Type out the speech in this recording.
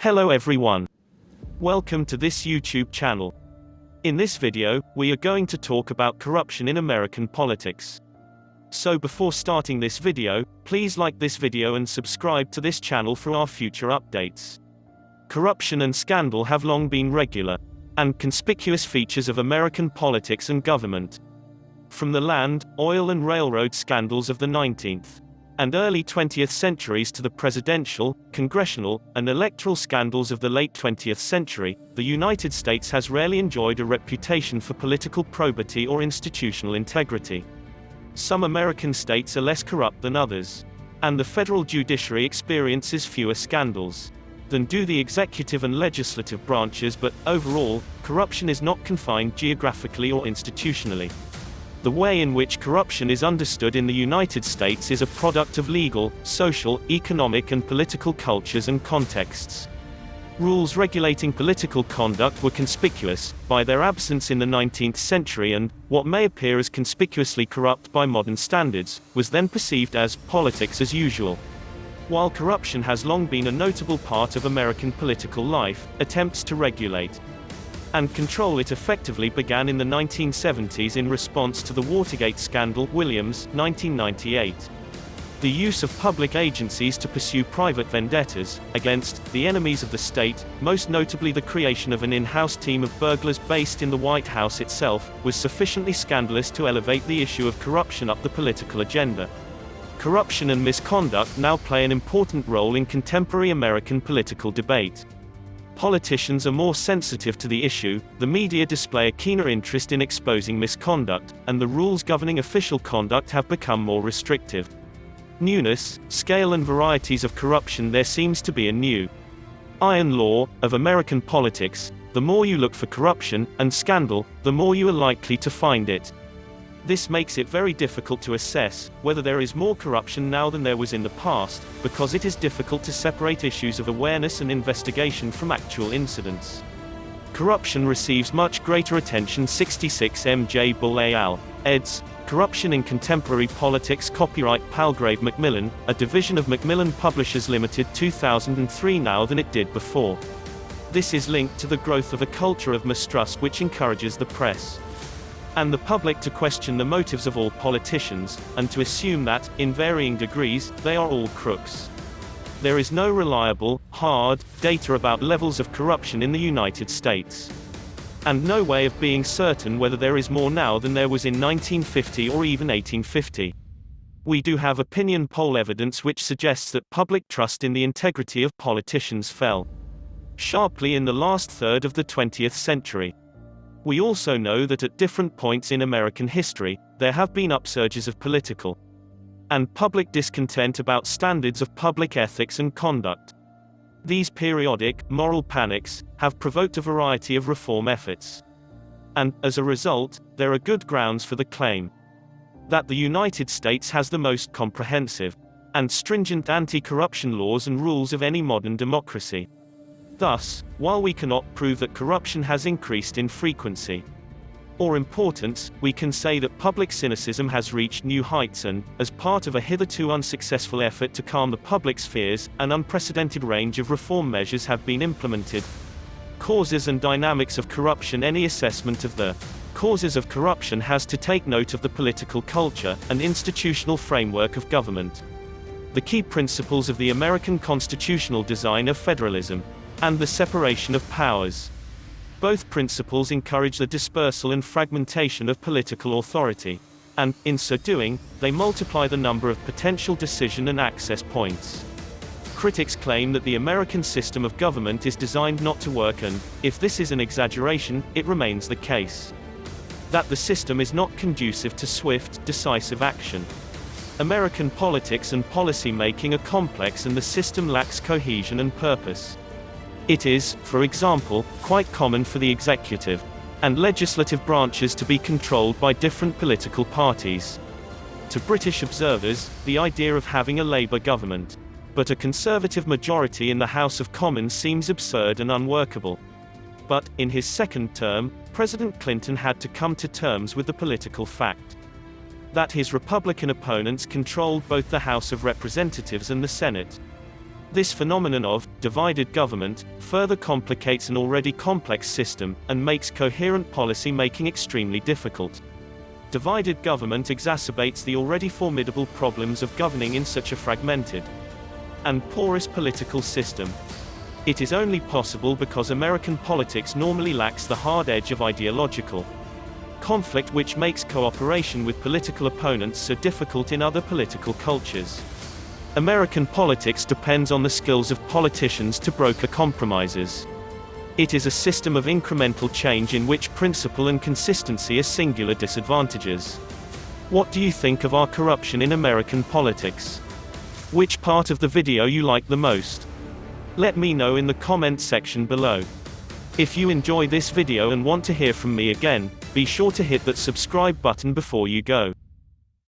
Hello everyone. Welcome to this YouTube channel. In this video, we are going to talk about corruption in American politics. So before starting this video, please like this video and subscribe to this channel for our future updates. Corruption and scandal have long been regular and conspicuous features of American politics and government. From the land, oil and railroad scandals of the 19th and early 20th centuries to the presidential, congressional, and electoral scandals of the late 20th century, the United States has rarely enjoyed a reputation for political probity or institutional integrity. Some American states are less corrupt than others, and the federal judiciary experiences fewer scandals than do the executive and legislative branches, but, overall, corruption is not confined geographically or institutionally. The way in which corruption is understood in the United States is a product of legal, social, economic and political cultures and contexts. Rules regulating political conduct were conspicuous by their absence in the 19th century, and what may appear as conspicuously corrupt by modern standards was then perceived as politics as usual. While corruption has long been a notable part of American political life, attempts to regulate and control it effectively began in the 1970s in response to the Watergate scandal. Williams, 1998. The use of public agencies to pursue private vendettas against the enemies of the state, most notably the creation of an in-house team of burglars based in the White House itself, was sufficiently scandalous to elevate the issue of corruption up the political agenda. Corruption and misconduct now play an important role in contemporary American political debate. Politicians are more sensitive to the issue, the media display a keener interest in exposing misconduct, and the rules governing official conduct have become more restrictive. Newness, scale and varieties of corruption. There seems to be a new iron law of American politics: the more you look for corruption and scandal, the more you are likely to find it. This makes it very difficult to assess whether there is more corruption now than there was in the past, because it is difficult to separate issues of awareness and investigation from actual incidents. Corruption receives much greater attention. 66 M.J. Bull al. eds. Corruption in Contemporary Politics. Copyright Palgrave Macmillan, a division of Macmillan Publishers Limited, 2003. Now than it did before. This is linked to the growth of a culture of mistrust which encourages the press and the public to question the motives of all politicians, and to assume that, in varying degrees, they are all crooks. There is no reliable, hard data about levels of corruption in the United States, and no way of being certain whether there is more now than there was in 1950 or even 1850. We do have opinion poll evidence which suggests that public trust in the integrity of politicians fell sharply in the last third of the 20th century. We also know that at different points in American history, there have been upsurges of political and public discontent about standards of public ethics and conduct. These periodic, moral panics have provoked a variety of reform efforts. And, as a result, there are good grounds for the claim that the United States has the most comprehensive and stringent anti-corruption laws and rules of any modern democracy. Thus, while we cannot prove that corruption has increased in frequency or importance, we can say that public cynicism has reached new heights and, as part of a hitherto unsuccessful effort to calm the public's fears, an unprecedented range of reform measures have been implemented. Causes and dynamics of corruption. Any assessment of the causes of corruption has to take note of the political culture and institutional framework of government. The key principles of the American constitutional design of federalism and the separation of powers. Both principles encourage the dispersal and fragmentation of political authority, and, in so doing, they multiply the number of potential decision and access points. Critics claim that the American system of government is designed not to work, and, if this is an exaggeration, it remains the case that the system is not conducive to swift, decisive action. American politics and policy making are complex and the system lacks cohesion and purpose. It is, for example, quite common for the executive and legislative branches to be controlled by different political parties. To British observers, the idea of having a Labour government, but a Conservative majority in the House of Commons seems absurd and unworkable. But, in his second term, President Clinton had to come to terms with the political fact that his Republican opponents controlled both the House of Representatives and the Senate. This phenomenon of divided government further complicates an already complex system and makes coherent policy making extremely difficult. Divided government exacerbates the already formidable problems of governing in such a fragmented and porous political system. It is only possible because American politics normally lacks the hard edge of ideological conflict, which makes cooperation with political opponents so difficult in other political cultures. American politics depends on the skills of politicians to broker compromises. It is a system of incremental change in which principle and consistency are singular disadvantages. What do you think of our corruption in American politics? Which part of the video you like the most? Let me know in the comment section below. If you enjoy this video and want to hear from me again, be sure to hit that subscribe button before you go.